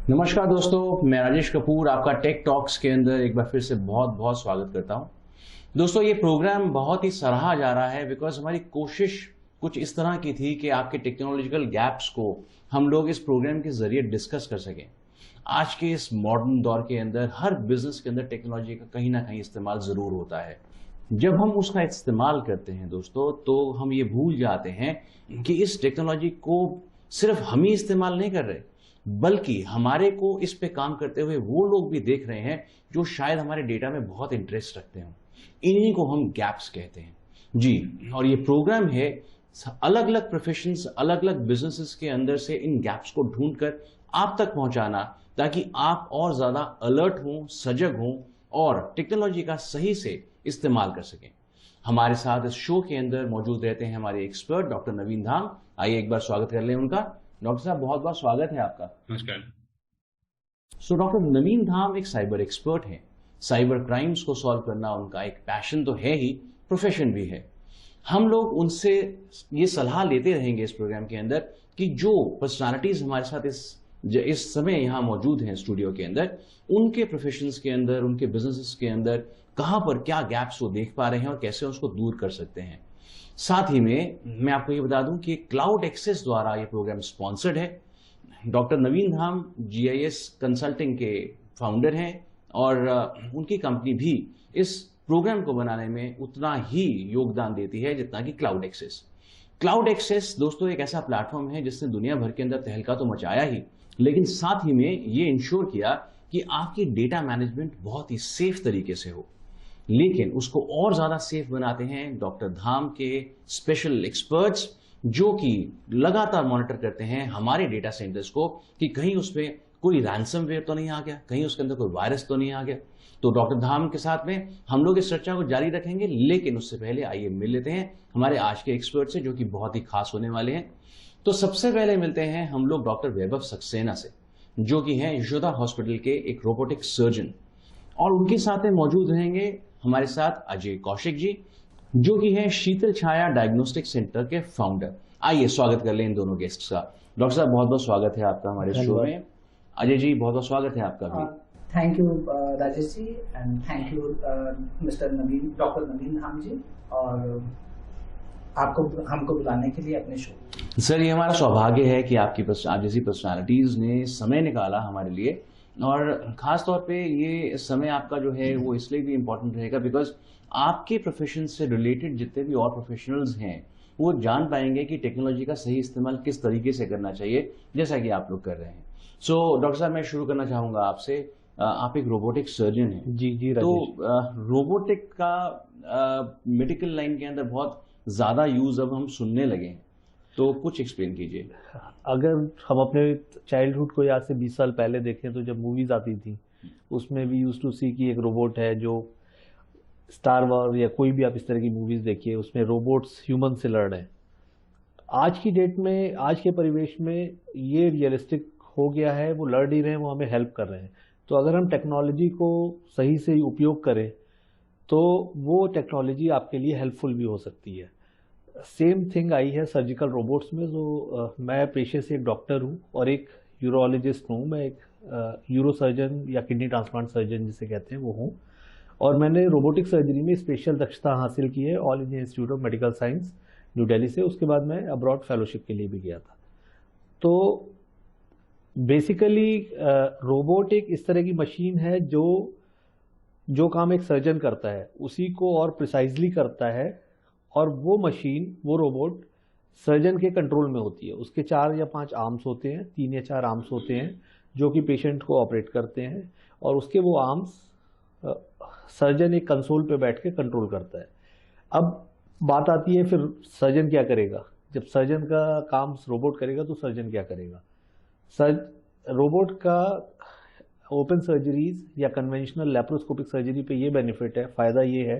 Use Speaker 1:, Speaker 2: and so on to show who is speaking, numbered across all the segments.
Speaker 1: नमस्कार दोस्तों, मैं राजेश कपूर आपका टेक टॉक्स के अंदर एक बार फिर से बहुत बहुत स्वागत करता हूं। दोस्तों, ये प्रोग्राम बहुत ही सराहा जा रहा है बिकॉज हमारी कोशिश कुछ इस तरह की थी कि आपके टेक्नोलॉजिकल गैप्स को हम लोग इस प्रोग्राम के जरिए डिस्कस कर सकें। आज के इस मॉडर्न दौर के अंदर हर बिजनेस के अंदर टेक्नोलॉजी का कहीं ना कहीं इस्तेमाल जरूर होता है। जब हम उसका इस्तेमाल करते हैं दोस्तों, तो हम ये भूल जाते हैं कि इस टेक्नोलॉजी को सिर्फ हम ही इस्तेमाल नहीं कर रहे, बल्कि हमारे को इस पे काम करते हुए वो लोग भी देख रहे हैं जो शायद हमारे डेटा में बहुत इंटरेस्ट रखते हैं। इन्हीं को हम गैप्स कहते हैं जी। और ये प्रोग्राम है अलग अलग प्रोफेशंस, अलग अलग बिजनेसेस के अंदर से इन गैप्स को ढूंढकर आप तक पहुंचाना, ताकि आप और ज्यादा अलर्ट हों, सजग हों और टेक्नोलॉजी का सही से इस्तेमाल कर सकें। हमारे साथ इस शो के अंदर मौजूद रहते हैं हमारे एक्सपर्ट डॉक्टर नवीन धाम। आइए एक बार स्वागत कर लें उनका। डॉक्टर साहब, बहुत बहुत स्वागत है आपका।
Speaker 2: नमस्कार।
Speaker 1: डॉक्टर नवीन धाम एक साइबर एक्सपर्ट हैं। साइबर क्राइम्स को सॉल्व करना उनका एक पैशन तो है ही, प्रोफेशन भी है। हम लोग उनसे ये सलाह लेते रहेंगे इस प्रोग्राम के अंदर कि जो पर्सनालिटीज हमारे साथ इस समय यहाँ मौजूद हैं स्टूडियो के अंदर, उनके प्रोफेशंस के अंदर, उनके बिजनेसेस के अंदर कहाँ पर क्या गैप्स वो देख पा रहे हैं और कैसे उसको दूर कर सकते हैं। साथ ही में मैं आपको ये बता दूं कि क्लाउड एक्सेस द्वारा ये प्रोग्राम स्पॉन्सर्ड है। डॉक्टर नवीन धाम जीआईएस कंसल्टिंग के फाउंडर हैं और उनकी कंपनी भी इस प्रोग्राम को बनाने में उतना ही योगदान देती है जितना कि क्लाउड एक्सेस। क्लाउड एक्सेस दोस्तों एक ऐसा प्लेटफॉर्म है जिसने दुनिया भर के अंदर तहलका तो मचाया ही, लेकिन साथ ही में ये इंश्योर किया कि आपकी डेटा मैनेजमेंट बहुत ही सेफ तरीके से हो। लेकिन उसको और ज्यादा सेफ बनाते हैं डॉक्टर धाम के स्पेशल एक्सपर्ट्स, जो कि लगातार मॉनिटर करते हैं हमारे डेटा सेंटर्स को कि कहीं उसमें कोई रैंसमवेयर तो नहीं आ गया, कहीं उसके अंदर कोई वायरस तो नहीं आ गया। तो डॉक्टर धाम के साथ में हम लोग इस चर्चा को जारी रखेंगे, लेकिन उससे पहले आइए मिल लेते हैं हमारे आज के एक्सपर्ट से, जो कि बहुत ही खास होने वाले हैं। तो सबसे पहले मिलते हैं हम लोग डॉक्टर वैभव सक्सेना से, जो कि हैं यशोदा हॉस्पिटल के एक रोबोटिक सर्जन। और उनके साथ में मौजूद रहेंगे हमारे साथ अजय कौशिक जी, जो कि हैं शीतल छाया डायग्नोस्टिक सेंटर के फाउंडर। आइए स्वागत कर लें इन दोनों गेस्ट्स का। डॉक्टर साहब, बहुत बहुत स्वागत है आपका हमारे शो में। अजय जी, बहुत बहुत स्वागत है आपका भी।
Speaker 3: Thank you Rajesh ji, and thank you mister Naveen, doctor Naveen Dham ji, और आपको हमको बुलाने के लिए अपने शो।
Speaker 1: सर, ये हमारा सौभाग्य है कि आप जैसी पर्सनालिटीज ने समय निकाला हमारे लिए, और खास तौर पे ये समय आपका जो है वो इसलिए भी इम्पोर्टेंट रहेगा बिकॉज आपके प्रोफेशन से रिलेटेड जितने भी और प्रोफेशनल्स हैं वो जान पाएंगे कि टेक्नोलॉजी का सही इस्तेमाल किस तरीके से करना चाहिए, जैसा कि आप लोग कर रहे हैं। डॉक्टर साहब, मैं शुरू करना चाहूंगा आपसे। आप एक रोबोटिक सर्जन हैं।
Speaker 4: जी जी
Speaker 1: तो
Speaker 4: राजेश।
Speaker 1: रोबोटिक का मेडिकल लाइन के अंदर बहुत ज्यादा यूज अब हम सुनने लगे हैं, तो कुछ एक्सप्लेन कीजिए।
Speaker 4: अगर हम अपने चाइल्डहुड को आज से 20 साल पहले देखें तो जब मूवीज आती थी उसमें भी यूज टू सी कि एक रोबोट है, जो स्टार वॉर या कोई भी आप इस तरह की मूवीज देखिए उसमें रोबोट्स ह्यूमन से लड़ रहे हैं। आज की डेट में, आज के परिवेश में ये रियलिस्टिक हो गया है, वो लड़ नहीं रहे हैं, वो हमें हेल्प कर रहे हैं। तो अगर हम टेक्नोलॉजी को सही से उपयोग करें तो वो टेक्नोलॉजी आपके लिए हेल्पफुल भी हो सकती है। सेम थिंग आई है सर्जिकल रोबोट्स में। जो मैं पेशे से एक डॉक्टर हूँ और एक यूरोलॉजिस्ट हूँ। मैं एक यूरो सर्जन या किडनी ट्रांसप्लांट सर्जन जिसे कहते हैं वो हूँ, और मैंने रोबोटिक सर्जरी में स्पेशल दक्षता हासिल की है all India institute of medical science new Delhi से। उसके बाद मैं अब्रॉड फेलोशिप के लिए भी गया था। तो बेसिकली रोबोट एक इस तरह की मशीन है जो काम एक सर्जन करता है उसी को और प्रिसाइजली करता है, और वो मशीन, वो रोबोट सर्जन के कंट्रोल में होती है। उसके 4 या 5 आर्म्स होते हैं, 3 या 4 आर्म्स होते हैं जो कि पेशेंट को ऑपरेट करते हैं, और उसके वो आर्म्स सर्जन एक कंसोल पे बैठ के कंट्रोल करता है। अब बात आती है फिर सर्जन क्या करेगा। जब सर्जन का काम रोबोट करेगा तो सर्जन क्या करेगा। रोबोट का ओपन सर्जरीज या कन्वेंशनल लैप्रोस्कोपिक सर्जरी पे ये बेनिफिट है, फ़ायदा ये है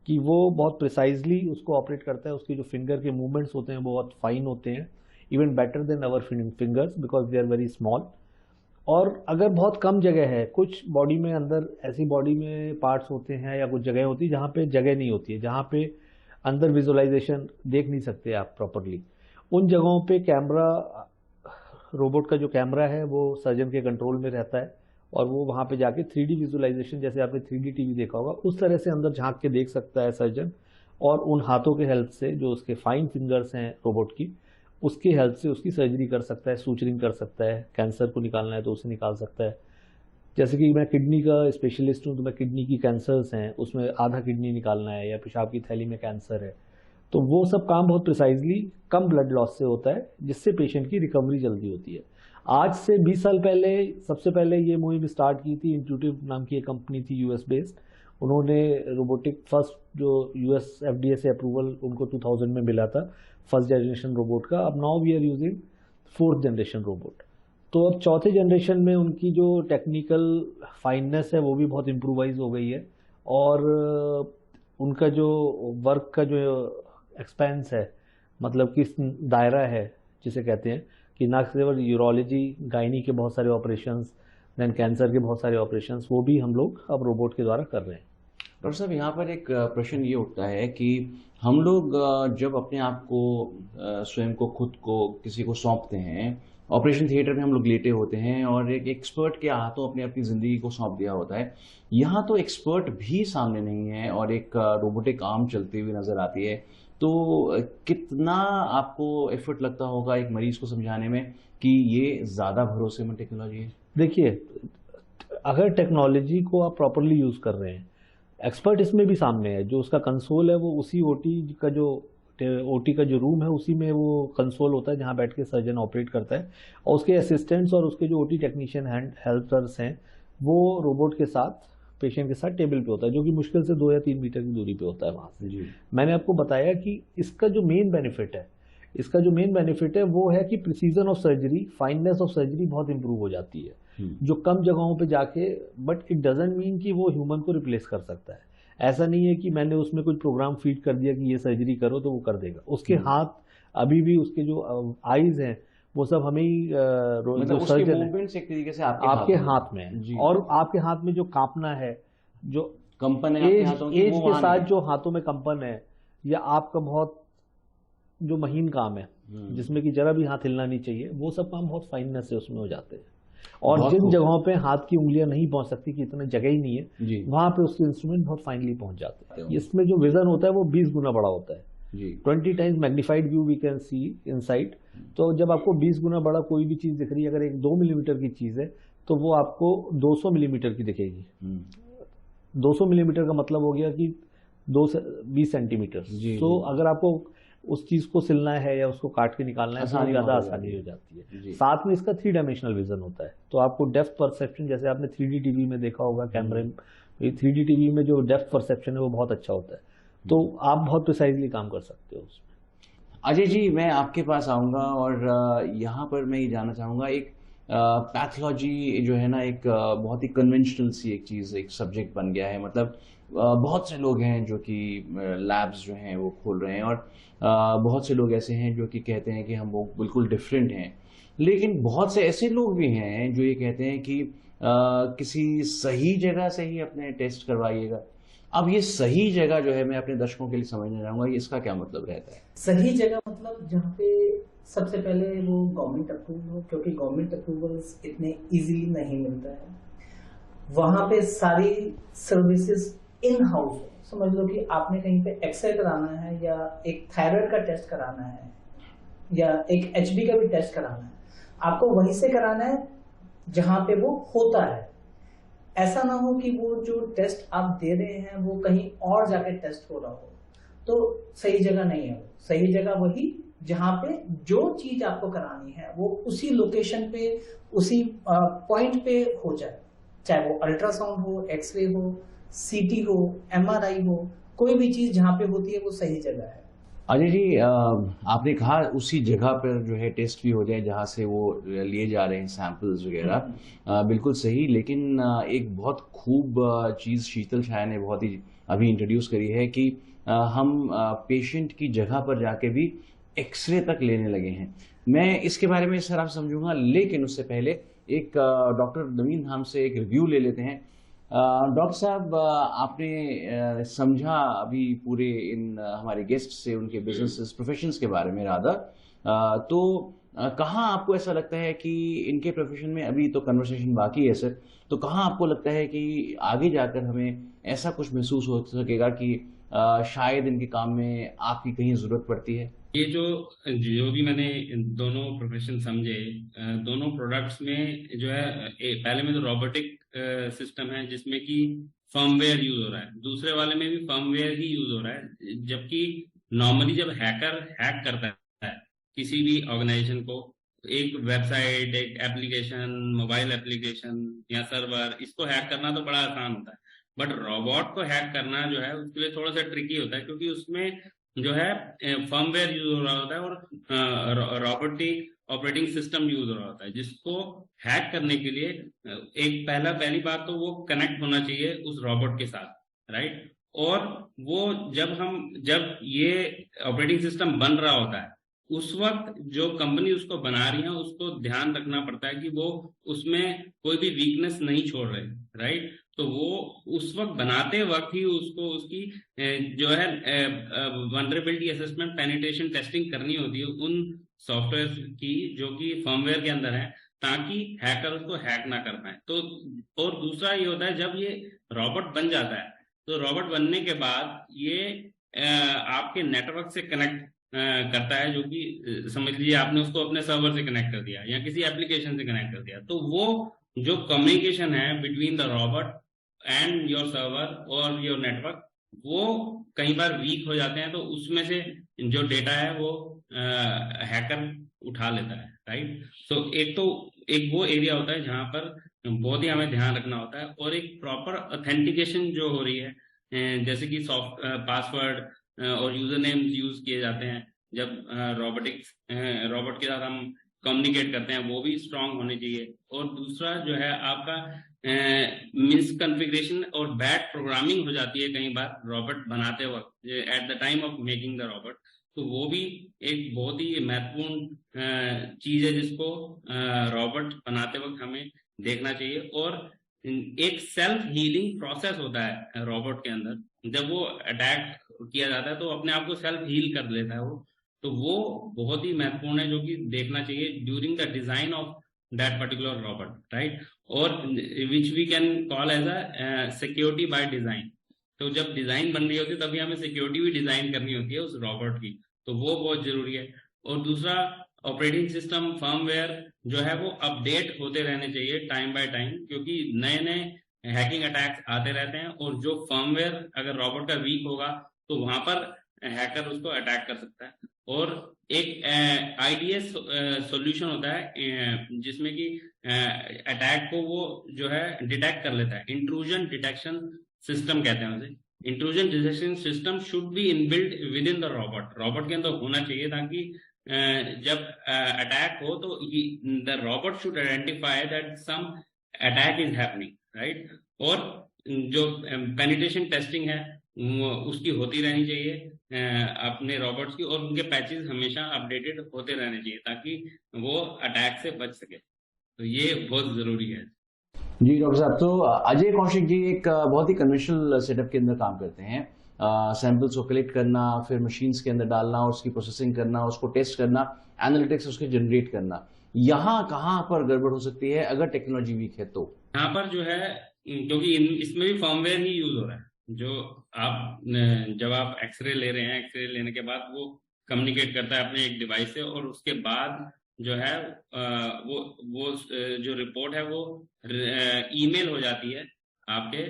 Speaker 4: कि वो बहुत प्रिसाइजली उसको ऑपरेट करता है। उसके जो फिंगर के मूवमेंट्स होते हैं वो बहुत फाइन होते हैं, even better than our fingers because they are very small. और अगर बहुत कम जगह है, कुछ बॉडी में अंदर ऐसी बॉडी में पार्ट्स होते हैं या कुछ जगह होती है जहाँ पे जगह नहीं होती है, जहाँ पे अंदर विजुअलाइजेशन देख नहीं सकते आप प्रॉपरली, उन जगहों पे कैमरा रोबोट का जो कैमरा है वो सर्जन के कंट्रोल में रहता है और वो वहाँ पे जाके 3D विजुअलाइजेशन, जैसे आपने 3D टीवी देखा होगा, उस तरह से अंदर झांक के देख सकता है सर्जन। और उन हाथों के हेल्प से, जो उसके फाइन फिंगर्स हैं रोबोट की, उसकी हेल्प से उसकी सर्जरी कर सकता है, सूचरिंग कर सकता है। कैंसर को निकालना है तो उसे निकाल सकता है। जैसे कि मैं किडनी का स्पेशलिस्ट हूँ, तो मैं किडनी की कैंसर्स हैं उसमें आधा किडनी निकालना है, या पेशाब की थैली में कैंसर है, तो वो सब काम बहुत प्रिसाइजली कम ब्लड लॉस से होता है, जिससे पेशेंट की रिकवरी जल्दी होती है। आज से 20 साल पहले सबसे पहले ये मुहिम स्टार्ट की थी, इंट्यूटिव नाम की एक कंपनी थी यूएस बेस्ड। उन्होंने रोबोटिक फर्स्ट जो यूएस एफडीए से अप्रूवल उनको 2000 में मिला था फर्स्ट जनरेशन रोबोट का। अब now we are using fourth generation robot. तो अब चौथे जनरेशन में उनकी जो टेक्निकल फाइननेस है वो भी बहुत इम्प्रूवाइज हो गई है, और उनका जो वर्क का जो एक्सपेंस है, मतलब कि दायरा है जिसे कहते हैं, कि ना केवल यूरोलॉजी गायनी के बहुत सारे ऑपरेशंस, देन कैंसर के बहुत सारे ऑपरेशंस, वो भी हम लोग अब रोबोट के द्वारा कर रहे हैं।
Speaker 1: डॉक्टर साहब, यहाँ पर एक प्रश्न ये उठता है कि हम लोग जब अपने आप को स्वयं को खुद को किसी को सौंपते हैं, ऑपरेशन थिएटर में हम लोग लेटे होते हैं और एक एक्सपर्ट के हाथों अपनी अपनी ज़िंदगी को सौंप दिया होता है। यहाँ तो एक्सपर्ट भी सामने नहीं है और एक रोबोटिक आर्म चलती हुई नज़र आती है, तो कितना आपको एफर्ट लगता होगा एक मरीज को समझाने में कि ये ज़्यादा भरोसेमंद टेक्नोलॉजी है?
Speaker 4: देखिए, अगर टेक्नोलॉजी को आप प्रॉपरली यूज़ कर रहे हैं, एक्सपर्ट इसमें भी सामने है। जो उसका कंसोल है वो उसी ओटी का जो रूम है उसी में वो कंसोल होता है जहाँ बैठ के सर्जन ऑपरेट करता है, और उसके असिस्टेंट्स और उसके जो ओटी टेक्नीशियन हेल्पर्स हैं वो रोबोट के साथ, पेशेंट के साथ टेबल पे होता है, जो कि मुश्किल से 2 या 3 मीटर की दूरी पे होता है वहाँ से। मैंने आपको बताया कि इसका जो मेन बेनिफिट है वो है कि precision of surgery, fineness of surgery बहुत इंप्रूव हो जाती है, जो कम जगहों पे जाके, बट इट डजंट मीन कि वो ह्यूमन को रिप्लेस कर सकता है। ऐसा नहीं है कि मैंने उसमें कुछ प्रोग्राम फीड कर दिया कि ये सर्जरी करो तो वो कर देगा। उसके हाथ अभी भी, उसके जो आईज हैं वो सब हमें ही,
Speaker 1: मतलब उसके मूवमेंट्स एक तरीके से आपके
Speaker 4: हाथ में है, और आपके हाथ में जो कांपना है, जो
Speaker 1: कंपन है
Speaker 4: एज के साथ जो हाथों में कंपन है, या आपका बहुत जो महीन काम है जिसमें कि जरा भी हाथ हिलना नहीं चाहिए, वो सब काम बहुत फाइननेस से उसमें हो जाते हैं। और जिन जगहों पे हाथ की उंगलियां नहीं पहुंच सकती, कि इतना जगह ही नहीं है, वहां पे उसके इंस्ट्रूमेंट बहुत फाइनली पहुंच जाते हैं। इसमें जो विजन होता है वो 20 गुना बड़ा होता है, 20 times magnified view we can see inside. तो जब आपको 20 गुना बड़ा कोई भी चीज दिख रही है, अगर एक 2 मिलीमीटर की चीज है तो वो आपको 200 मिलीमीटर की दिखेगी। 200 मिलीमीटर का मतलब हो गया कि 2 से 20 सेंटीमीटर। तो अगर आपको उस चीज को सिलना है या उसको काट के निकालना है तो ज्यादा आसानी हो जाती है। साथ में इसका 3 डायमेंशनल विजन होता है, तो आपको डेप्थ परसेप्शन, जैसे आपने 3D टीवी में देखा होगा कैमरे में, 3D टीवी में जो डेप्थ परसेप्शन है वो बहुत अच्छा होता है, तो आप बहुत प्रिसाइजली काम कर सकते हो उसमें।
Speaker 1: अजय जी, मैं आपके पास आऊंगा और यहाँ पर मैं ये जानना चाहूंगा, एक पैथोलॉजी जो है ना, एक बहुत ही कन्वेंशनल सी एक चीज़, एक सब्जेक्ट बन गया है। मतलब बहुत से लोग हैं जो कि लैब्स जो हैं वो खोल रहे हैं, और बहुत से लोग ऐसे हैं जो कि कहते हैं कि हम वो बिल्कुल डिफरेंट हैं, लेकिन बहुत से ऐसे लोग भी हैं जो ये कहते हैं कि किसी सही जगह से ही अपने टेस्ट करवाइएगा। अब ये सही जगह जो है, मैं अपने दर्शकों के लिए समझना चाहूंगा, इसका क्या मतलब रहता है?
Speaker 3: सही जगह मतलब जहाँ पे सबसे पहले वो गवर्नमेंट अप्रूवल हो, क्योंकि गवर्नमेंट अप्रूवल्स इतने इजीली नहीं मिलता है। वहां पे सारी सर्विसेज इन हाउस हो। समझ लो कि आपने कहीं पे एक्सरे कराना है, या एक थायराइड का टेस्ट कराना है, या एक एचबी का भी टेस्ट कराना है, आपको वहीं से कराना है जहां पे वो होता है। ऐसा ना हो कि वो जो टेस्ट आप दे रहे हैं वो कहीं और जाके टेस्ट हो रहा हो, तो सही जगह नहीं है। सही जगह वही जहां पे जो चीज आपको करानी है वो उसी लोकेशन पे, उसी पॉइंट पे हो जाए, चाहे वो अल्ट्रासाउंड हो, एक्सरे हो, सीटी हो, एमआरआई हो, कोई भी चीज जहां पे होती है वो सही जगह है।
Speaker 1: अजय जी, आपने कहा उसी जगह पर जो है टेस्ट भी हो जाए जहाँ से वो लिए जा रहे हैं सैंपल्स वगैरह, बिल्कुल सही। लेकिन एक बहुत खूब चीज़ शीतल शाह ने बहुत ही अभी इंट्रोड्यूस करी है कि हम पेशेंट की जगह पर जाके भी एक्सरे तक लेने लगे हैं। मैं इसके बारे में सर आप समझूंगा, लेकिन उससे पहले एक डॉक्टर नवीन धाम से एक रिव्यू ले लेते हैं। डॉक्टर साहब, आपने समझा अभी पूरे इन हमारे गेस्ट से उनके बिजनेस प्रोफेशंस के बारे में राधा, तो कहाँ आपको ऐसा लगता है कि इनके प्रोफेशन में, अभी तो कन्वर्सेशन बाकी है सर, तो कहाँ आपको लगता है कि आगे जाकर हमें ऐसा कुछ महसूस हो सकेगा कि शायद इनके काम में आपकी कहीं ज़रूरत पड़ती है?
Speaker 2: ये जो जो भी मैंने दोनों प्रोफेशन समझे, दोनों प्रोडक्ट्स में जो है, पहले में तो रोबोटिक सिस्टम है जिसमें कि फर्मवेयर यूज हो रहा है, दूसरे वाले में भी फर्मवेयर ही यूज हो रहा है। जबकि नॉर्मली जब हैकर हैक करता है किसी भी ऑर्गेनाइजेशन को, एक वेबसाइट, एक एप्लीकेशन, मोबाइल एप्लीकेशन या सर्वर, इसको हैक करना तो बड़ा आसान होता है। बट रोबोट को हैक करना जो है उसके लिए थोड़ा सा ट्रिकी होता है, क्योंकि उसमें जो है फर्मवेयर यूज हो रहा होता है और रोबोटिक ऑपरेटिंग सिस्टम यूज हो रहा होता है, जिसको हैक करने के लिए एक पहली बात तो वो कनेक्ट होना चाहिए उस रोबोट के साथ, राइट। और वो जब ये ऑपरेटिंग सिस्टम बन रहा होता है, उस वक्त जो कंपनी उसको बना रही है उसको ध्यान रखना पड़ता है कि वो उसमें कोई भी वीकनेस नहीं छोड़ रहे, राइट। तो वो उस वक्त बनाते वक्त ही उसको उसकी जो है वनरेबिलिटी असेसमेंट, पेनिट्रेशन टेस्टिंग करनी होती है उन सॉफ्टवेयर की जो कि फर्मवेयर के अंदर है, ताकि हैकर उसको हैक ना कर पाए। तो और दूसरा ये होता है, जब ये रॉबोट बन जाता है तो रॉबोट बनने के बाद ये आपके नेटवर्क से कनेक्ट करता है, जो कि समझ लीजिए आपने उसको अपने सर्वर से कनेक्ट कर दिया या किसी एप्लीकेशन से कनेक्ट कर दिया, तो वो जो कम्युनिकेशन है between the robot and your server और योर नेटवर्क, वो कई बार वीक हो जाते हैं, तो उसमें से जो डेटा है वो हैकर उठा लेता है, राइट। तो एक वो एरिया होता है जहां पर बहुत ही हमें ध्यान रखना होता है। और एक प्रॉपर ऑथेंटिकेशन जो हो रही है, जैसे कि सॉफ्ट पासवर्ड और यूजर नेम्स यूज किए जाते हैं जब रोबोट के साथ हम कम्युनिकेट करते हैं, वो भी स्ट्रांग होने चाहिए। और दूसरा जो है आपका मिसकॉन्फ़िगरेशन और बैड प्रोग्रामिंग हो जाती है कई बार रोबोट बनाते वक्त, at the time of making the robot, तो वो भी एक बहुत ही महत्वपूर्ण चीज है जिसको रोबोट बनाते वक्त हमें देखना चाहिए। और एक सेल्फ हीलिंग प्रोसेस होता है रोबोट के अंदर, जब वो अटैक किया जाता है तो अपने आप को सेल्फ हील कर लेता है वो, तो वो बहुत ही महत्वपूर्ण है जो कि देखना चाहिए during the design of that particular robot, right. और which we can call as a security by design. तो जब डिजाइन बन रही होती है तभी हमें सिक्योरिटी भी डिजाइन करनी होती है उस रोबोट की, तो वो बहुत जरूरी है। और दूसरा, ऑपरेटिंग सिस्टम फर्मवेयर जो है वो अपडेट होते रहने चाहिए टाइम बाय टाइम, क्योंकि नए नए हैकिंग अटैक्स आते रहते हैं, और जो फर्मवेयर अगर रोबोट का वीक होगा तो वहां पर हैकर उसको अटैक कर सकता है। और एक आईडीएस सॉल्यूशन होता है जिसमें कि अटैक को वो जो है डिटेक्ट कर लेता है, इंट्रूजन डिटेक्शन सिस्टम कहते हैं उसे। Intrusion detection system should be inbuilt with in the robot के अंदर होना चाहिए, ताकि जब अटैक हो तो the robot should identify that some attack is happening, right. और जो पेनिट्रेशन टेस्टिंग है उसकी होती रहनी चाहिए अपने रोबोट्स की, और उनके पैचेस हमेशा अपडेटेड होते रहने चाहिए ताकि वो अटैक से बच सके। तो ये बहुत जरूरी है।
Speaker 1: जी डॉक्टर साहब, तो अजय कौशिक जी एक बहुत ही कन्वेंशनल सेटअप के अंदर काम करते हैं, सैंपल्स को कलेक्ट करना, फिर मशीन्स के अंदर डालना, उसकी प्रोसेसिंग करना, उसको टेस्ट करना, एनालिटिक्स उसके जनरेट करना। यहाँ कहाँ पर गड़बड़ हो सकती है अगर टेक्नोलॉजी वीक है तो?
Speaker 2: यहाँ पर जो है, क्योंकि इसमें भी फर्मवेयर ही यूज हो रहा है, जो आप जब आप एक्सरे ले रहे हैं, एक्सरे लेने के बाद वो कम्युनिकेट करता है अपने एक डिवाइस से, और उसके बाद जो है वो जो रिपोर्ट है वो ईमेल हो जाती है आपके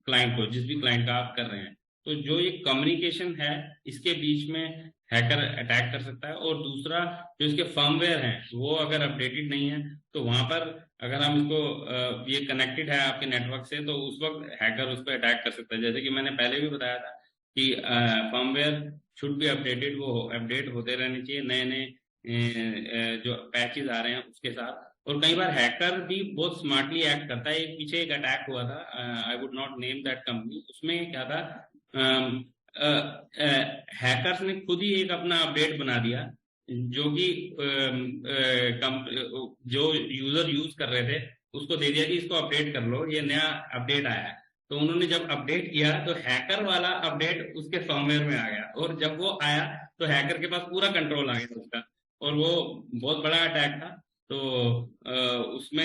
Speaker 2: क्लाइंट को, जिस भी क्लाइंट का आप कर रहे हैं। तो जो ये कम्युनिकेशन है इसके बीच में हैकर अटैक कर सकता है। और दूसरा, जो इसके फर्मवेयर हैं वो अगर अपडेटेड नहीं है तो वहां पर अगर हम इसको ये कनेक्टेड है आपके नेटवर्क से, तो उस वक्त हैकर उस पर अटैक कर सकता है। जैसे कि मैंने पहले भी बताया था कि फर्मवेयर शुड बी अपडेटेड, वो अपडेट होते रहने चाहिए नए नए जो पैचेस आ रहे हैं उसके साथ। और कई बार हैकर भी बहुत स्मार्टली एक्ट करता है। पीछे एक अटैक हुआ था, I would not name that company, उसमें क्या था, हैकर्स ने खुद ही एक अपना अपडेट बना दिया जो कि जो यूजर यूज कर रहे थे उसको दे दिया कि इसको अपडेट कर लो, ये नया अपडेट आया है। तो उन्होंने जब अपडेट किया तो हैकर वाला अपडेट उसके फर्मवेयर में आ गया, और जब वो आया तो हैकर के पास पूरा कंट्रोल आ गया उसका, और वो बहुत बड़ा अटैक था। तो उसमें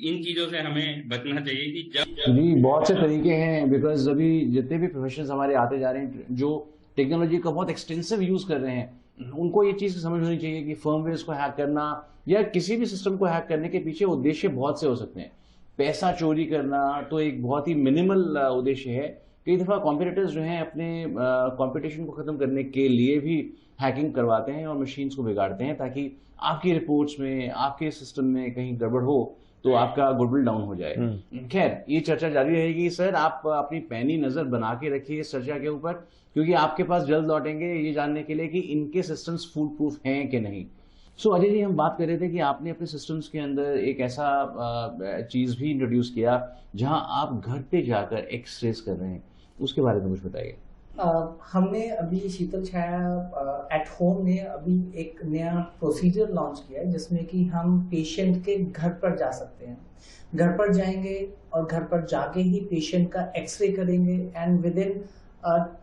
Speaker 2: इन चीजों से हमें बचना चाहिए कि जब
Speaker 1: जी, बहुत से तरीके हैं, बिकॉज अभी जितने भी प्रोफेशंस हमारे आते जा रहे हैं जो टेक्नोलॉजी का बहुत एक्सटेंसिव यूज कर रहे हैं, उनको ये चीज समझ होनी चाहिए कि फर्मवेयर को हैक करना या किसी भी सिस्टम को हैक करने के पीछे उद्देश्य बहुत से हो सकते हैं। पैसा चोरी करना तो एक बहुत ही मिनिमल उद्देश्य है। कई दफा कॉम्पिटिटर्स जो हैं अपने कंपटीशन को खत्म करने के लिए भी हैकिंग करवाते हैं और मशीन्स को बिगाड़ते हैं ताकि आपकी रिपोर्ट्स में, आपके सिस्टम में कहीं गड़बड़ हो तो आपका गुडविल डाउन हो जाए। खैर, ये चर्चा जारी रहेगी सर, आप अपनी पैनी नजर बना के रखिए इस चर्चा के ऊपर, क्योंकि आपके पास जल्द लौटेंगे ये जानने के लिए कि इनके सिस्टम्स फूल प्रूफ हैं कि नहीं। सो अजय जी, हम बात कर रहे थे कि आपने अपने सिस्टम्स के अंदर एक ऐसा चीज भी इंट्रोड्यूस किया जहां आप घर पे जाकर एक्सरेज कर रहे हैं, उसके बारे में कुछ बताइए।
Speaker 3: हमने अभी शीतल छाया एट होम में अभी एक नया प्रोसीजर लॉन्च किया है जिसमें कि हम पेशेंट के घर पर जा सकते हैं। घर पर जाएंगे और घर पर जाके ही पेशेंट का एक्सरे करेंगे and with in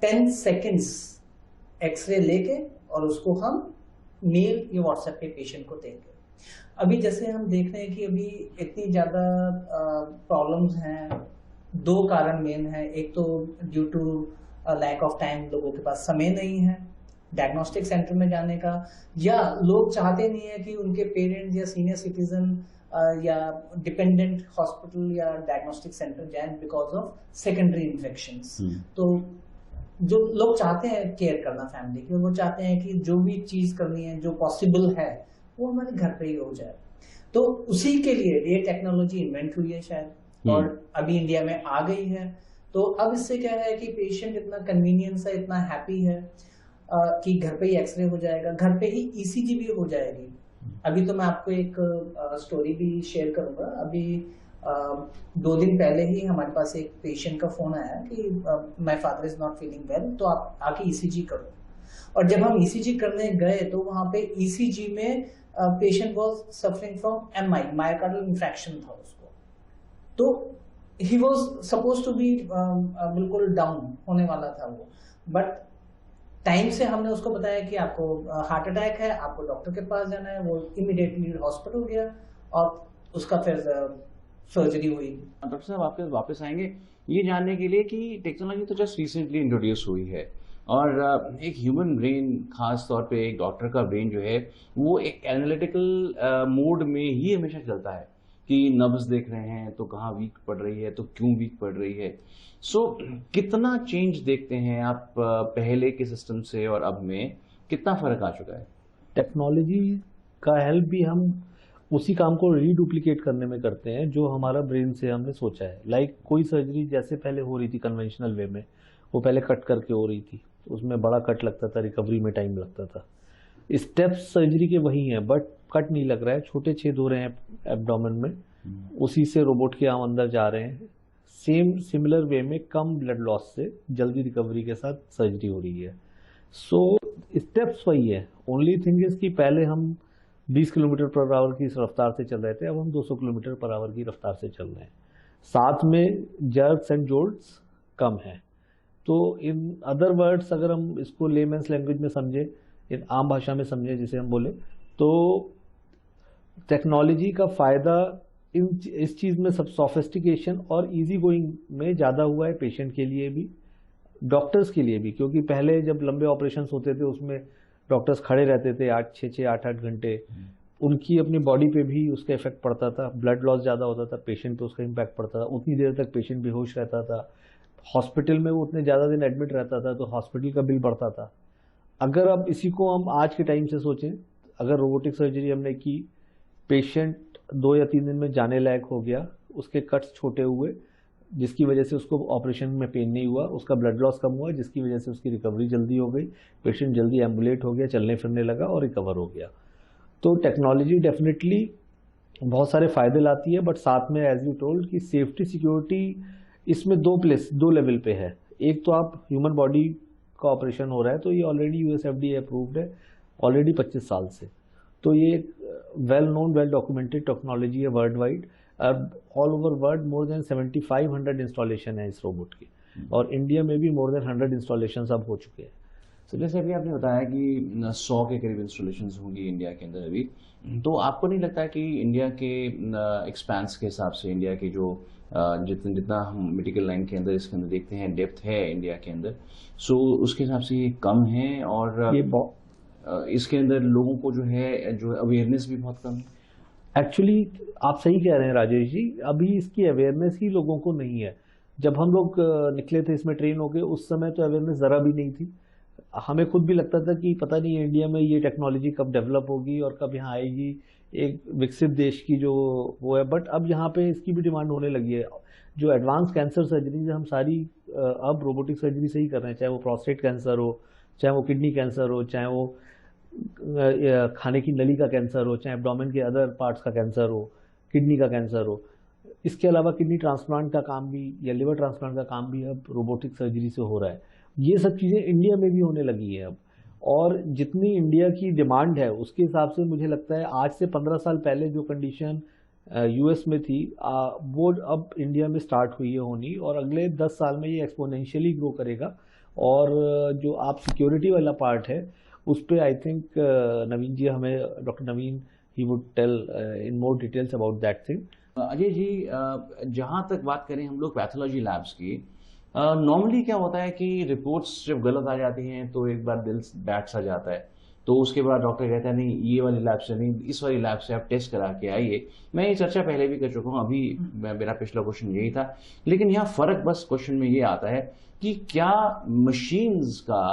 Speaker 3: 10 seconds X-ray लेके और उसको हम मेल या व्हाट्सएप पे पेशेंट को देंगे। अभी जैसे हम देख रहे हैं कि अभी इतनी ज़्यादा प्रॉब्लम्स हैं, 2 कारण मेन है। एक तो due to lack of time, लोगों के पास समय नहीं है डायग्नोस्टिक सेंटर में जाने का, या लोग चाहते नहीं है कि उनके पेरेंट्स या सीनियर सिटीजन या डिपेंडेंट हॉस्पिटल या डायग्नोस्टिक सेंटर जाएं बिकॉज ऑफ सेकेंडरी इन्फेक्शंस। तो जो लोग चाहते हैं केयर करना फैमिली की, वो चाहते हैं कि जो भी चीज करनी है जो पॉसिबल है वो हमारे घर पे ही हो जाए। तो उसी के लिए ये टेक्नोलॉजी इन्वेंट हुई है शायद, और अभी इंडिया में आ गई है। तो अब इससे क्या है कि पेशेंट इतना कन्वीनियंस है, इतना हैप्पी है कि घर पे ही एक्सरे हो जाएगा, घर पे ही ईसीजी भी हो जाएगी। अभी तो मैं आपको एक स्टोरी भी शेयर करूंगा। अभी 2 दिन पहले ही हमारे पास एक पेशेंट का फोन आया कि my father is not feeling well, तो आप आके ईसीजी करो। और जब हम ईसीजी करने गए तो वहां पे ईसीजी में patient was suffering from MI, myocardial infarction था उसको। तो he was suppose to be बिल्कुल डाउन होने वाला था वो, बट टाइम से हमने उसको बताया कि आपको हार्ट अटैक है, आपको डॉक्टर के पास जाना है। वो इमीडिएटली हॉस्पिटल गया और उसका फिर सर्जरी हुई।
Speaker 1: डॉक्टर साहब, आपके वापस आएंगे ये जानने के लिए कि टेक्नोलॉजी तो जस्ट रिसेंटली इंट्रोड्यूस हुई है और एक ह्यूमन ब्रेन, खास तौर पे एक डॉक्टर का ब्रेन जो है वो एक एनालिटिकल मोड में ही हमेशा चलता है कि नब्ज देख रहे हैं तो कहाँ वीक पड़ रही है, तो क्यों वीक पड़ रही है। सो कितना चेंज देखते हैं आप पहले के सिस्टम से और अब में, कितना फर्क आ चुका है?
Speaker 4: टेक्नोलॉजी का हेल्प भी हम उसी काम को रीडुप्लीकेट करने में करते हैं जो हमारा ब्रेन से हमने सोचा है। लाइक कोई सर्जरी जैसे पहले हो रही थी कन्वेंशनल वे में, वो पहले कट करके हो रही थी, उसमें बड़ा कट लगता था, रिकवरी में टाइम लगता था। स्टेप्स सर्जरी के वही हैं, बट कट नहीं लग रहा है, छोटे छेद हो रहे हैं एब्डोमेन में, उसी से रोबोट के आर्म अंदर जा रहे हैं। सेम सिमिलर वे में कम ब्लड लॉस से जल्दी रिकवरी के साथ सर्जरी हो रही है। सो स्टेप्स वही है। ओनली थिंग इज कि पहले हम 20 किलोमीटर पर आवर की रफ्तार से चल रहे थे, अब हम 200 किलोमीटर पर आवर की रफ्तार से चल रहे हैं। साथ में जर्क्स एंड जोल्ट्स कम है। तो इन अदर वर्ड्स, अगर हम इसको लेमेंस लैंग्वेज में समझे, इन आम भाषा में समझे जिसे हम बोले, तो टेक्नोलॉजी का फायदा इस चीज में सब सोफिस्टिकेशन और इजी गोइंग में ज्यादा हुआ है, पेशेंट के लिए भी, डॉक्टर्स के लिए भी। क्योंकि पहले जब लंबे ऑपरेशन होते थे उसमें डॉक्टर्स खड़े रहते थे 8-6 घंटे, उनकी अपनी बॉडी पे भी उसका इफेक्ट पड़ता था, ब्लड लॉस ज़्यादा होता था, पेशेंट पे उसका इम्पैक्ट पड़ता था, उतनी देर तक पेशेंट बेहोश रहता था, हॉस्पिटल में वो उतने ज़्यादा दिन एडमिट रहता था, तो हॉस्पिटल का बिल बढ़ता था। अगर अब इसी को हम आज के टाइम से सोचें, अगर रोबोटिक सर्जरी हमने की, पेशेंट 2 या 3 दिन में जाने लायक हो गया, उसके कट्स छोटे हुए जिसकी वजह से उसको ऑपरेशन में पेन नहीं हुआ, उसका ब्लड लॉस कम हुआ जिसकी वजह से उसकी रिकवरी जल्दी हो गई, पेशेंट जल्दी एम्बुलेट हो गया, चलने फिरने लगा और रिकवर हो गया। तो टेक्नोलॉजी डेफिनेटली बहुत सारे फायदे लाती है, बट साथ में एज यू टोल्ड कि सेफ्टी सिक्योरिटी इसमें 2 लेवल पे है। एक तो आप ह्यूमन बॉडी का ऑपरेशन हो रहा है, तो ये ऑलरेडी यूएस FDA अप्रूव्ड है ऑलरेडी 25 साल से। तो ये well known, well documented technology है world wide. All over world more than 7500 installation है इस रोबोट की, और इंडिया में भी मोर देन 100 इंस्टॉलेशन अब हो चुके हैं।
Speaker 1: तो जैसे अभी आपने बताया कि 100 के करीब इंस्टॉलेशंस होंगी इंडिया के अंदर अभी, तो आपको नहीं लगता कि इंडिया के एक्सपेंस के हिसाब से इंडिया के जो जितना जितना हम मेडिकल लाइन के अंदर इसके अंदर देखते हैं डेप्थ है इंडिया के अंदर, सो उसके हिसाब से ये कम है और
Speaker 4: ये
Speaker 1: इसके अंदर लोगों को जो अवेयरनेस भी बहुत कम है?
Speaker 4: एक्चुअली आप सही कह रहे हैं राजेश जी, अभी इसकी अवेयरनेस ही लोगों को नहीं है। जब हम लोग निकले थे इसमें ट्रेन होके, उस समय तो अवेयरनेस ज़रा भी नहीं थी। हमें खुद भी लगता था कि पता नहीं इंडिया में ये टेक्नोलॉजी कब डेवलप होगी और कब यहाँ आएगी, एक विकसित देश की जो वो है। बट अब यहाँ पे इसकी भी डिमांड होने लगी है। जो एडवांस कैंसर सर्जरी हम सारी अब रोबोटिक सर्जरी से ही कर रहे हैं, चाहे वो प्रोस्टेट कैंसर हो, चाहे वो किडनी कैंसर हो, चाहे वो खाने की नली का कैंसर हो, चाहे एब्डोमेन के अदर पार्ट्स का कैंसर हो, किडनी का कैंसर हो। इसके अलावा किडनी ट्रांसप्लांट का काम भी या लिवर ट्रांसप्लांट का काम भी अब रोबोटिक सर्जरी से हो रहा है। ये सब चीज़ें इंडिया में भी होने लगी है अब। और जितनी इंडिया की डिमांड है उसके हिसाब से मुझे लगता है आज से 15 साल पहले जो कंडीशन यूएस में थी वो अब इंडिया में स्टार्ट हुई है होनी, और अगले 10 साल में ये एक्सपोनेंशियली ग्रो करेगा। और जो आप सिक्योरिटी वाला पार्ट है उस पर आई थिंक नवीन जी हमें, doctor Naveen, he would tell in more details about that thing.
Speaker 1: Ajay ji, जहाँ तक बात करें हम लोग पैथोलॉजी लैब्स की, नॉर्मली क्या होता है कि रिपोर्ट्स जब गलत आ जाती हैं तो एक बार दिल बैठ सा जाता है, तो उसके बाद डॉक्टर कहता है नहीं ये वाली लैब से नहीं, इस वाली लैब से आप टेस्ट करा के आइए। मैं ये चर्चा पहले भी कर चुका हूँ, अभी मेरा पिछला क्वेश्चन यही था, लेकिन यहाँ फर्क बस क्वेश्चन में ये आता है कि क्या मशीन्स का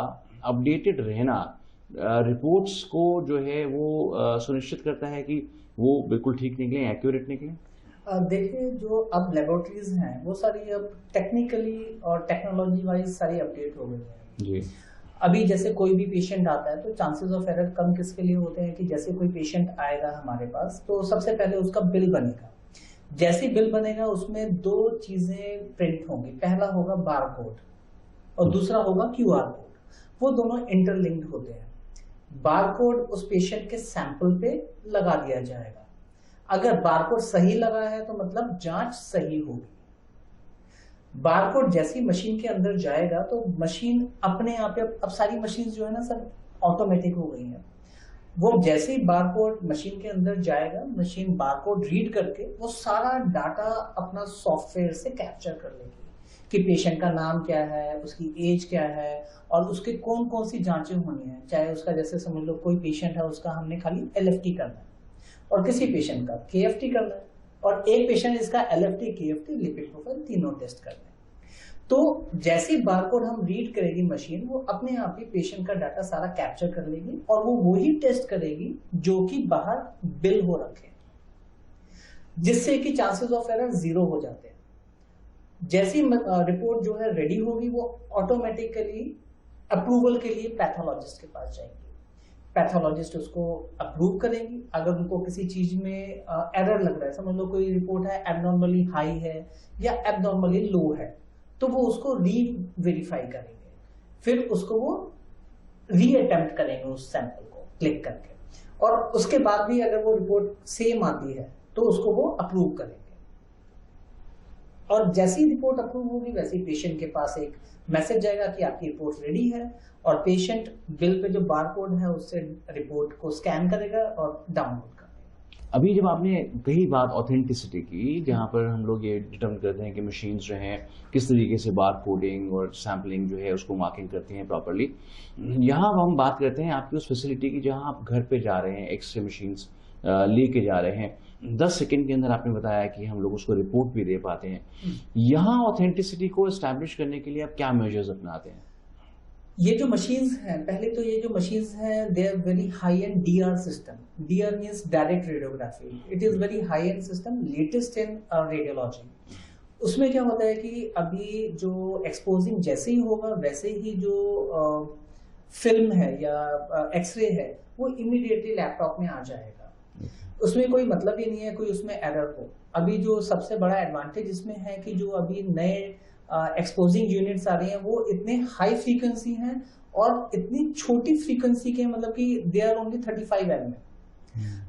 Speaker 1: अपडेटेड रहना रिपोर्ट्स को जो है वो सुनिश्चित करता है कि वो बिल्कुल ठीक निकले, एक्यूरेट निकले?
Speaker 3: देखिए, जो अब लेबोरेटरीज हैं वो सारी अब टेक्निकली और टेक्नोलॉजी वाइज सारी अपडेट हो गई हैं
Speaker 1: जी।
Speaker 3: अभी जैसे कोई भी पेशेंट आता है तो चांसेस ऑफ एरर कम किसके लिए होते हैं कि जैसे कोई पेशेंट आएगा हमारे पास तो सबसे पहले उसका बिल बनेगा। जैसे बिल बनेगा उसमें दो चीजें प्रिंट होंगी, पहला होगा बारकोड और दूसरा होगा क्यूआर कोड। वो दोनों इंटरलिंक्ड होते हैं। बारकोड उस पेशेंट के सैंपल पे लगा दिया जाएगा। अगर बारकोड सही लगा है तो मतलब जांच सही होगी। बारकोड जैसी मशीन के अंदर जाएगा तो मशीन अपने आप, अब सारी मशीन जो है ना सर ऑटोमेटिक हो गई है। वो जैसे ही बारकोड मशीन के अंदर जाएगा, मशीन बारकोड रीड करके वो सारा डाटा अपना सॉफ्टवेयर से कैप्चर कर लेगी कि पेशेंट का नाम क्या है, उसकी एज क्या है और उसके कौन कौन सी जांचें होनी है। चाहे उसका, जैसे समझ लो कोई पेशेंट है उसका हमने खाली एलएफटी करना है और किसी पेशेंट का केएफटी करना है और एक पेशेंट इसका एलएफटी, केएफटी, लिपिड प्रोफाइल तीनों टेस्ट करना है। तो जैसे बारकोड हम रीड करेगी मशीन, वो अपने आप ही पेशेंट का डाटा सारा कैप्चर कर लेगी और वो वही टेस्ट करेगी जो कि बाहर बिल हो रखे, जिससे कि चांसेस ऑफ एरर 0 हो जाते हैं। जैसी रिपोर्ट जो है रेडी होगी वो ऑटोमेटिकली अप्रूवल के लिए पैथोलॉजिस्ट के पास जाएंगी। पैथोलॉजिस्ट उसको अप्रूव करेंगी। अगर उनको किसी चीज में एरर लग रहा है, समझ लो कोई रिपोर्ट है एबनॉर्मली हाई है या एबनॉर्मली लो है, तो वो उसको री वेरीफाई करेंगे, फिर उसको वो री अटेम्प्ट करेंगे उस सैंपल को क्लिक करके, और उसके बाद भी अगर वो रिपोर्ट सेम आती है तो उसको वो अप्रूव करेंगे। और जैसी रिपोर्ट अप्रूव होगी वैसे ही पेशेंट के पास एक मैसेज जाएगा कि आपकी रिपोर्ट रेडी है, और पेशेंट बिल पे जो बारकोड है उससे रिपोर्ट को स्कैन करेगा और डाउनलोड करेगा।
Speaker 1: अभी जब आपने कही बात ऑथेंटिसिटी की, जहां पर हम लोग ये डिटरमिन करते हैं कि मशीन्स जो हैं किस तरीके से बार कोडिंग और सैम्पलिंग जो है उसको मार्किंग करती हैं प्रॉपरली, यहाँ हम बात करते हैं आपकी उस फैसिलिटी की जहां आप घर पे जा रहे हैं, एक्सरे मशीन्स लेके जा रहे हैं, 10 सेकंड के अंदर आपने बताया कि हम लोग उसको रिपोर्ट भी दे पाते हैं। यहाँ ऑथेंटिसिटी को एस्टैब्लिश करने के लिए आप क्या मेजर्स अपनाते हैं?
Speaker 3: ये जो मशीन्स हैं, पहले तो ये जो मशीन्स हैं they are very high end DR system. DR means direct radiography. It is very high end system, latest in radiology. उसमें क्या होता है कि अभी जो एक्सपोजिंग जैसे ही होगा वैसे ही जो फिल्म है या एक्सरे है वो इमीडिएटली लैपटॉप में आ जाएगा। उसमें कोई मतलब ही नहीं है कोई उसमें एरर हो। अभी जो सबसे बड़ा एडवांटेज इसमें है कि जो अभी नए एक्सपोजिंग यूनिट्स आ रही हैं वो इतने हाई फ्रीक्वेंसी हैं और इतनी छोटी फ्रीक्वेंसी के, मतलब कि दे आर ओनली 35 mm।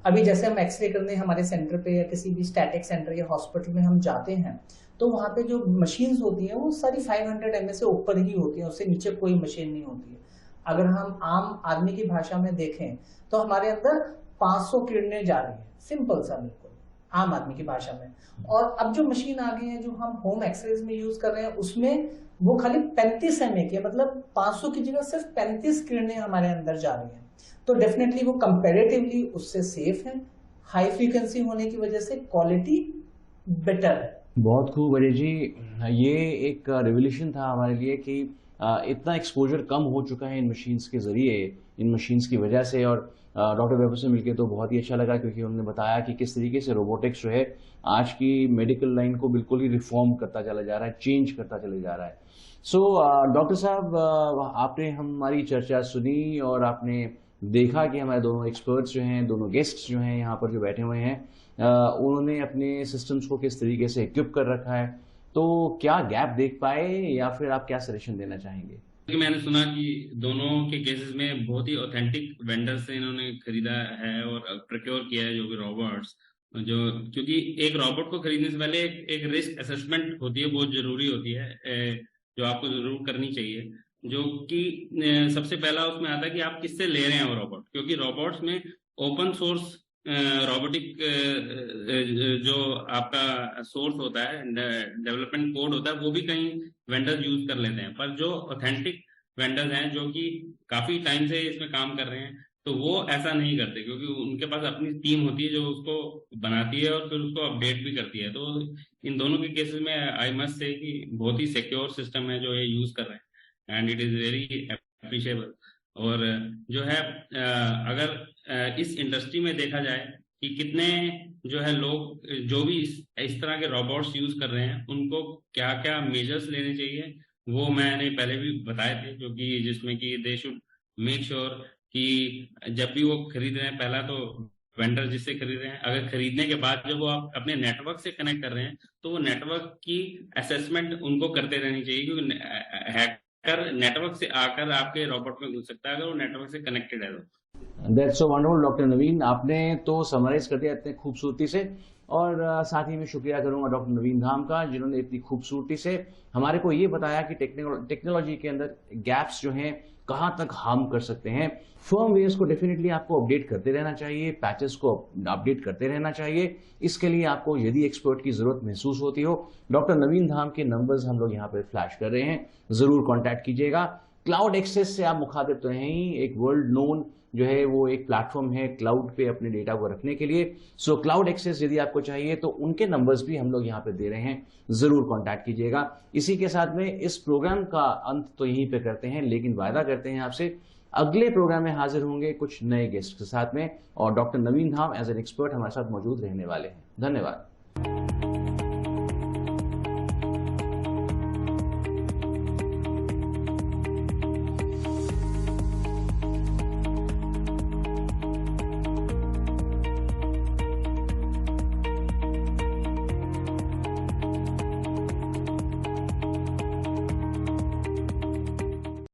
Speaker 3: अभी जैसे हम एक्सरे करने हमारे सेंटर पे या किसी भी स्टैटिक सेंटर या हॉस्पिटल में हम जाते हैं तो वहां पे जो मशीन्स होती हैं वो सारी 500 mm से ऊपर ही होती हैं, उससे नीचे कोई मशीन नहीं होती है। अगर हम आम आदमी की भाषा में देखें तो हमारे अंदर 500 किरणें जा रही है, सिंपल सा बिल्कुल आम आदमी की भाषा में। और अब जो मशीन आ गई है जो हम होम एक्सरेज में यूज कर रहे हैं उसमें वो खाली 35 mA की है, मतलब 500 की जगह सिर्फ 35 किरणें हमारे अंदर जा रही हैं। तो डेफिनेटली वो कंपैरेटिवली उससे सेफ है, हाई फ्रीक्वेंसी होने की वजह से क्वालिटी बेटर है।
Speaker 1: बहुत खूब अजय जी, ये एक रिवोल्यूशन था हमारे लिए कि इतना एक्सपोजर कम हो चुका है इन मशीन्स के ज़रिए, इन मशीन्स की वजह से। और डॉक्टर वैभव से मिलकर तो बहुत ही अच्छा लगा, क्योंकि उन्होंने बताया कि किस तरीके से रोबोटिक्स जो है आज की मेडिकल लाइन को बिल्कुल ही रिफॉर्म करता चला जा रहा है, चेंज करता चला जा रहा है। सो डॉक्टर साहब, आपने हमारी चर्चा सुनी और आपने देखा कि हमारे दोनों एक्सपर्ट्स जो हैं, दोनों गेस्ट्स जो हैं यहाँ पर जो बैठे हुए हैं, उन्होंने अपने सिस्टम्स को किस तरीके से इक्विप कर रखा है। तो क्या गैप देख पाए या फिर आप क्या सजेशन देना चाहेंगे?
Speaker 2: क्योंकि मैंने सुना कि दोनों के केसेस में बहुत ही ऑथेंटिक वेंडर से इन्होंने खरीदा है और प्रोक्योर किया है जो भी रोबोट्स, जो क्योंकि एक रोबोट को खरीदने से पहले एक रिस्क असेसमेंट होती है, बहुत जरूरी होती है, जो आपको जरूर करनी चाहिए। जो कि सबसे पहला उसमें आता है कि आप किससे ले रहे हैं वो रोबोट, क्योंकि रोबोट्स में ओपन सोर्स रोबोटिक जो आपका सोर्स होता है, डेवलपमेंट कोड होता है, वो भी कई वेंडर्स यूज कर लेते हैं। पर जो ऑथेंटिक वेंडर्स हैं जो कि काफी टाइम से इसमें काम कर रहे हैं, तो वो ऐसा नहीं करते, क्योंकि उनके पास अपनी टीम होती है जो उसको बनाती है और फिर उसको अपडेट भी करती है। तो इन दोनों के केसेस में आई मस्ट से कि बहुत ही सिक्योर सिस्टम है जो ये यूज कर रहे हैं, and it is very appreciable. और जो है अगर इस इंडस्ट्री में देखा जाए कि कितने जो है लोग जो भी इस तरह के रोबोट्स यूज कर रहे हैं, उनको क्या क्या मेजर्स लेने चाहिए वो मैंने पहले भी बताए थे, जो कि जिसमें कि दे शुड मेक श्योर कि जब भी वो खरीद रहे हैं, पहला तो वेंडर जिससे खरीद रहे हैं, अगर खरीदने के बाद जब वो आप अपने नेटवर्क से कनेक्ट कर रहे हैं तो वो नेटवर्क की असेसमेंट उनको करते रहनी चाहिए, क्योंकि हैकर नेटवर्क से आकर आपके रोबोट में घुस सकता है अगर वो नेटवर्क से कनेक्टेड है तो।
Speaker 1: दैट्स सो वंडरफुल डॉक्टर नवीन, आपने तो समराइज कर दिया इतने खूबसूरती से। और साथ ही मैं शुक्रिया करूंगा डॉक्टर नवीन धाम का, जिन्होंने इतनी खूबसूरती से हमारे को ये बताया कि टेक्नोलॉजी के अंदर गैप्स जो हैं कहाँ तक हार्म कर सकते हैं। फर्मवेयर्स को डेफिनेटली आपको अपडेट करते रहना चाहिए, पैचेस को अपडेट करते रहना चाहिए। इसके लिए आपको यदि एक्सपर्ट की जरूरत महसूस होती हो, डॉक्टर नवीन धाम के नंबर्स हम लोग यहाँ पर फ्लैश कर रहे हैं, जरूर कॉन्टैक्ट कीजिएगा। क्लाउड एक्सेस से आप मुखातिब तो हैं ही, एक वर्ल्ड नोन जो है वो एक प्लेटफॉर्म है क्लाउड पे अपने डेटा को रखने के लिए। सो क्लाउड एक्सेस यदि आपको चाहिए तो उनके नंबर्स भी हम लोग यहाँ पे दे रहे हैं, जरूर कांटेक्ट कीजिएगा। इसी के साथ में इस प्रोग्राम का अंत तो यहीं पे करते हैं, लेकिन वायदा करते हैं आपसे अगले प्रोग्राम में हाजिर होंगे कुछ नए गेस्ट के साथ में, और doctor Naveen Dham as an expert हमारे साथ मौजूद रहने वाले हैं। धन्यवाद।